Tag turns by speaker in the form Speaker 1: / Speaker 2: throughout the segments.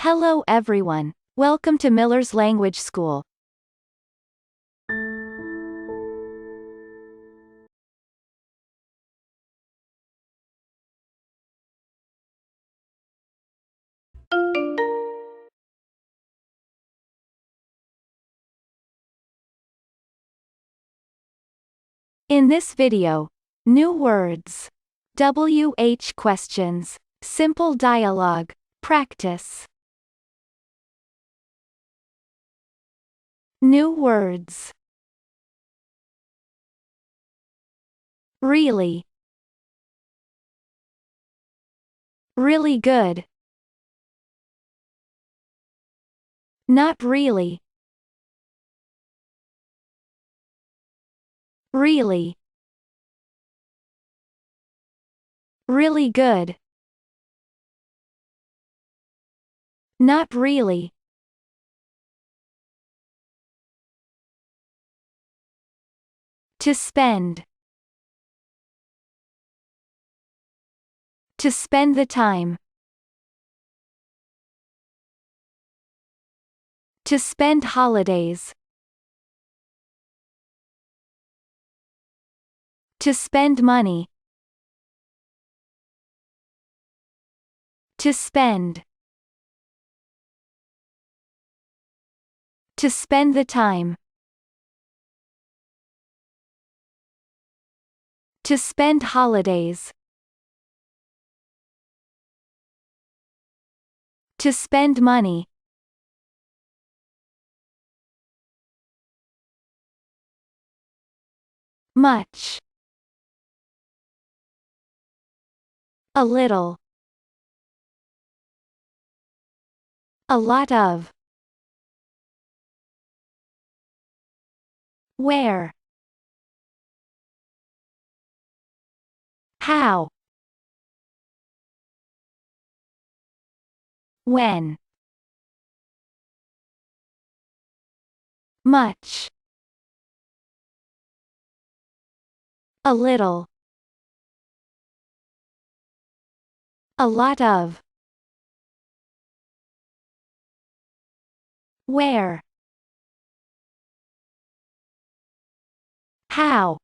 Speaker 1: Hello everyone. Welcome to Miller's Language School. In this video, new words, WH questions, simple dialogue, practice. New words. Really. Really good. Not really. Really. Really good. Not really. To spend. To spend the time. To spend holidays. To spend money. To spend. To spend the time. To spend holidays. To spend money. Much. A little. A lot of. Where. How. When. Much. A little. A lot of. Where. How.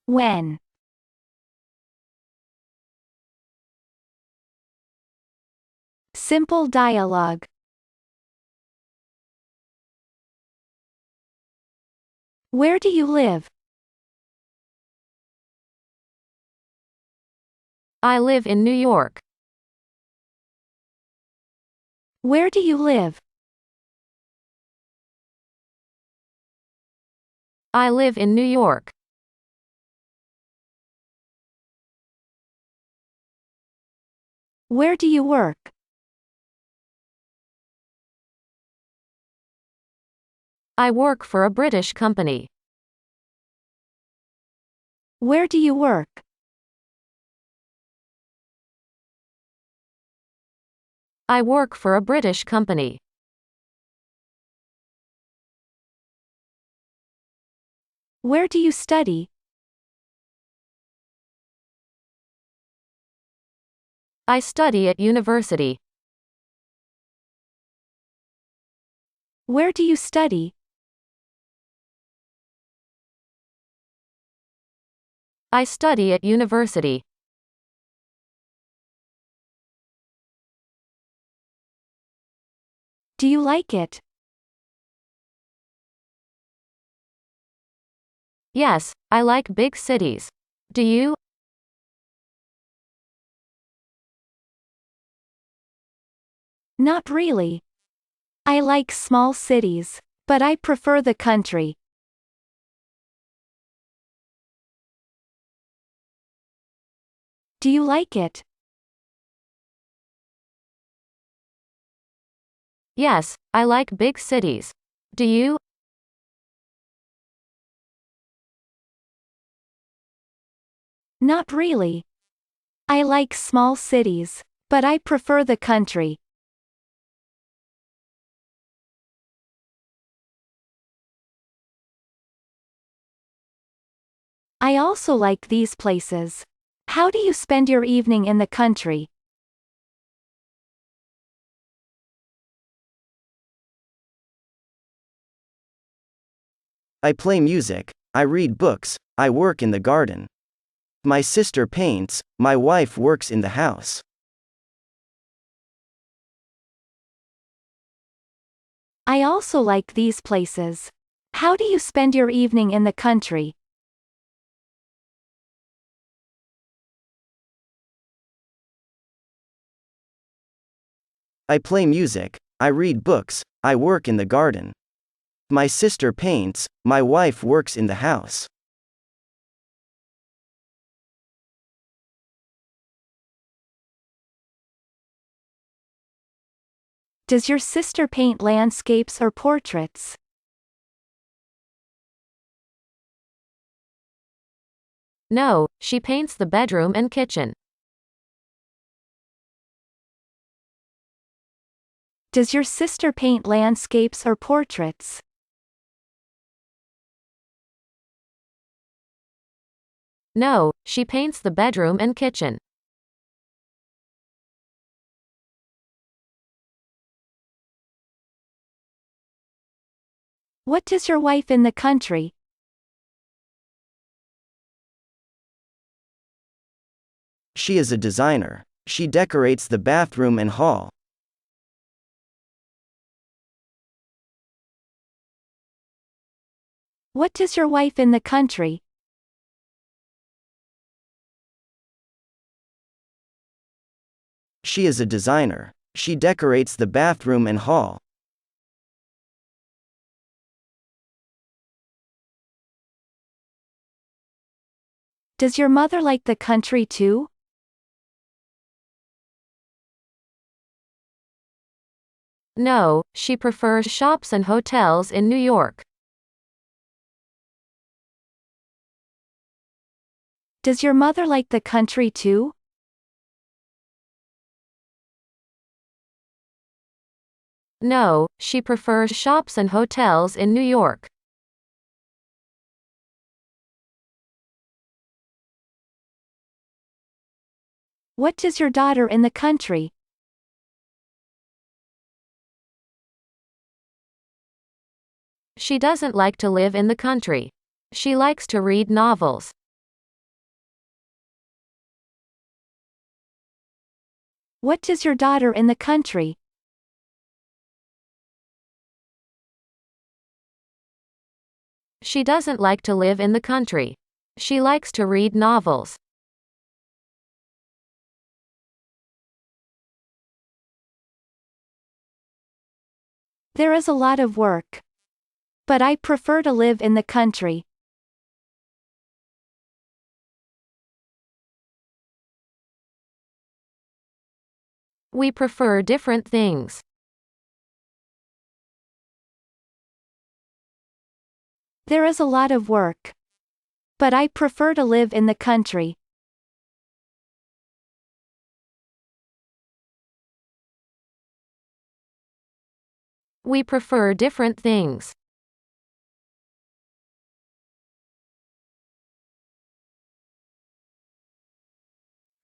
Speaker 1: When. Simple dialogue. Where do you live?
Speaker 2: I live in New York.
Speaker 1: Where do you live?
Speaker 2: I live in New York.
Speaker 1: Where do you work?
Speaker 2: I work for a British company.
Speaker 1: Where do you work?
Speaker 2: I work for a British company.
Speaker 1: Where do you study?
Speaker 2: I study at university.
Speaker 1: Where do you study?
Speaker 2: I study at university.
Speaker 1: Do you like it?
Speaker 2: Yes, I like big cities. Do you?
Speaker 1: Not really. I like small cities, but I prefer the country. Do you like it?
Speaker 2: Yes, I like big cities. Do you?
Speaker 1: Not really. I like small cities, but I prefer the country. I also like these places. How do you spend your evening in the country?
Speaker 3: I play music, I read books, I work in the garden. My sister paints, my wife works in the house.
Speaker 1: I also like these places. How do you spend your evening in the country?
Speaker 3: I play music, I read books, I work in the garden. My sister paints, my wife works in the house.
Speaker 1: Does your sister paint landscapes or portraits?
Speaker 2: No, she paints the bedroom and kitchen.
Speaker 1: Does your sister paint landscapes or portraits?
Speaker 2: No, she paints the bedroom and kitchen.
Speaker 1: What does your wife in the country?
Speaker 3: She is a designer. She decorates the bathroom and hall.
Speaker 1: What does your wife in the country?
Speaker 3: She is a designer. She decorates the bathroom and hall.
Speaker 1: Does your mother like the country too?
Speaker 2: No, she prefers shops and hotels in New York.
Speaker 1: Does your mother like the country too?
Speaker 2: No, she prefers shops and hotels in New York.
Speaker 1: What does your daughter in the country?
Speaker 2: She doesn't like to live in the country. She likes to read novels.
Speaker 1: What does your daughter in the country?
Speaker 2: She doesn't like to live in the country. She likes to read novels.
Speaker 1: There is a lot of work. But I prefer to live in the country.
Speaker 2: We prefer different things.
Speaker 1: There is a lot of work. But I prefer to live in the country.
Speaker 2: We prefer different things.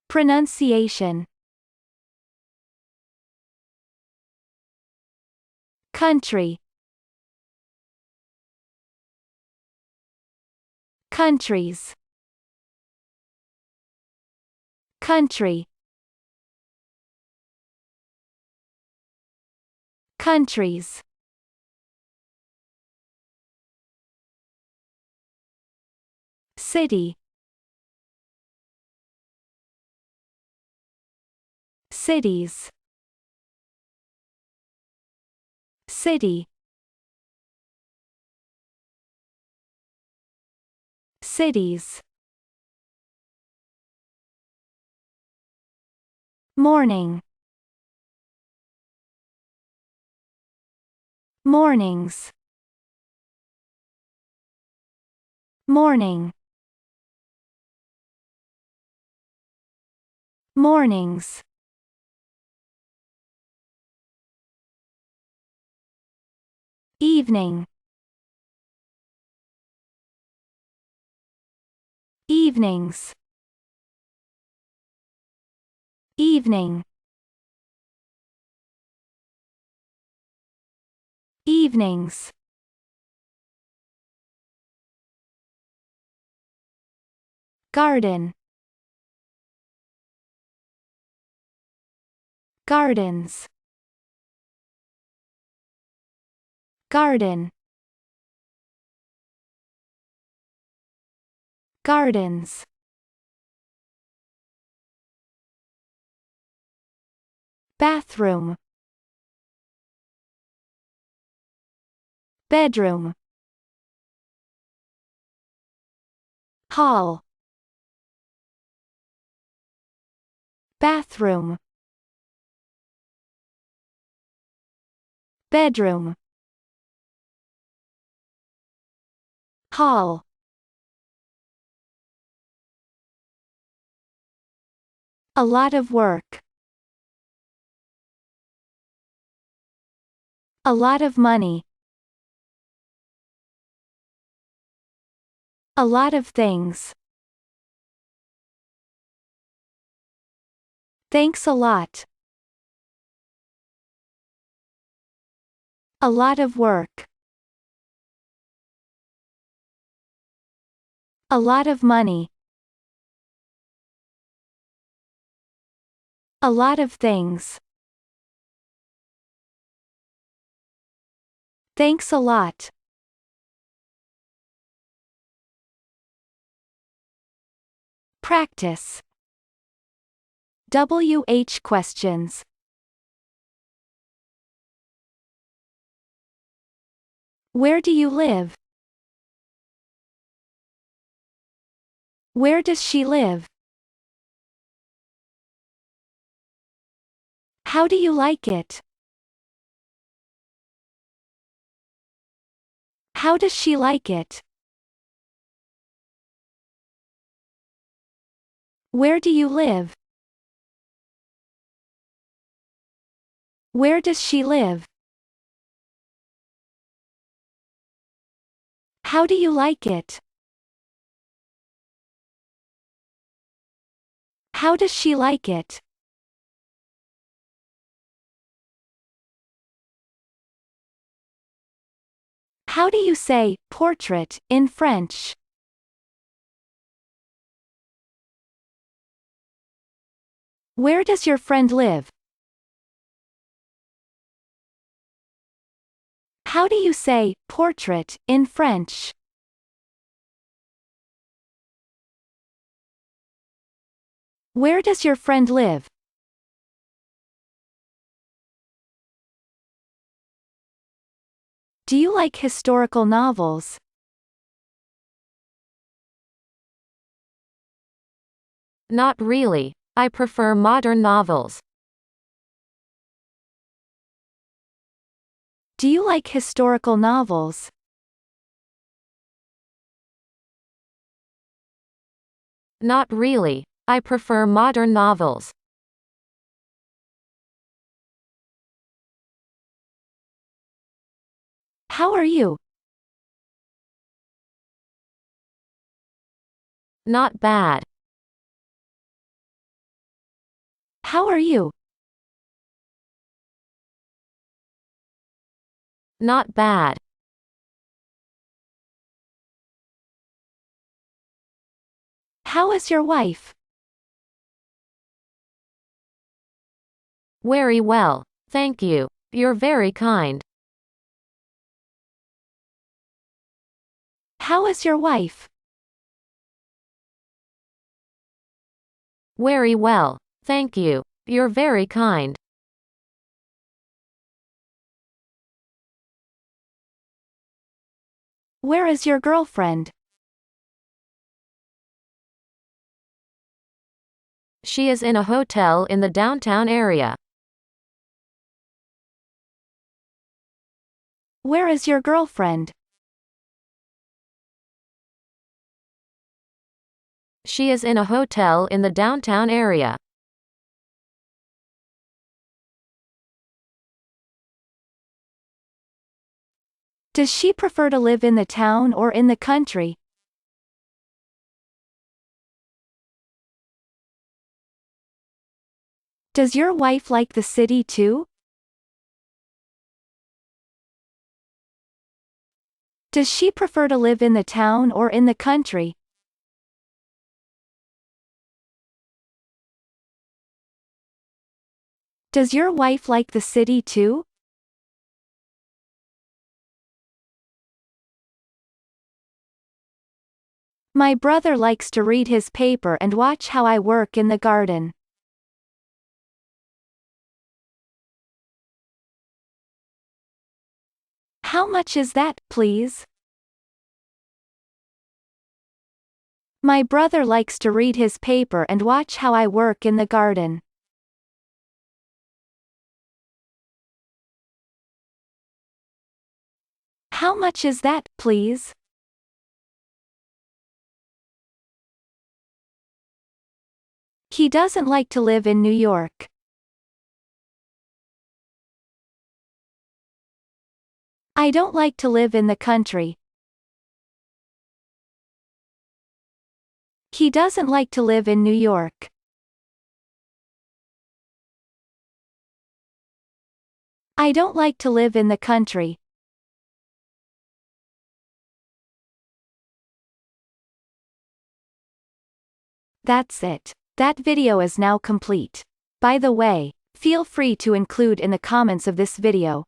Speaker 1: Pronunciation. Country. Countries. Country. Countries. City. Cities. City. Cities. Morning. Mornings. Morning. Mornings. Evening. Evenings. Evening. Evenings. Garden. Gardens. Garden. Gardens. Bathroom. Bedroom. Hall. Bathroom. Bedroom. Hall. A lot of work. A lot of money. A lot of things. Thanks a lot. A lot of work. A lot of money. A lot of things. Thanks a lot. Practice. WH questions. Where do you live? Where does she live? How do you like it? How does she like it? Where do you live? Where does she live? How do you like it? How does she like it? How do you say portrait in French? Where does your friend live? How do you say portrait in French? Where does your friend live? Do you like historical novels?
Speaker 2: Not really. I prefer modern novels.
Speaker 1: Do you like historical novels?
Speaker 2: Not really. I prefer modern novels.
Speaker 1: How are you?
Speaker 2: Not bad.
Speaker 1: How are you?
Speaker 2: Not bad.
Speaker 1: How is your wife?
Speaker 2: Very well, thank you. You're very kind.
Speaker 1: How is your wife?
Speaker 2: Very well, thank you. You're very kind.
Speaker 1: Where is your girlfriend?
Speaker 2: She is in a hotel in the downtown area.
Speaker 1: Where is your girlfriend?
Speaker 2: She is in a hotel in the downtown area.
Speaker 1: Does she prefer to live in the town or in the country? Does your wife like the city too? Does she prefer to live in the town or in the country? Does your wife like the city too? My brother likes to read his paper and watch how I work in the garden. How much is that, please? My brother likes to read his paper and watch how I work in the garden. How much is that, please? He doesn't like to live in New York. I don't like to live in the country. He doesn't like to live in New York. I don't like to live in the country. That's it. That video is now complete. By the way, feel free to include in the comments of this video.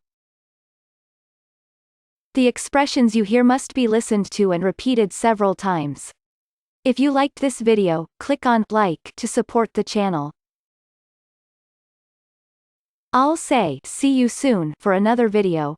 Speaker 1: The expressions you hear must be listened to and repeated several times. If you liked this video, click on like to support the channel. I'll say see you soon for another video.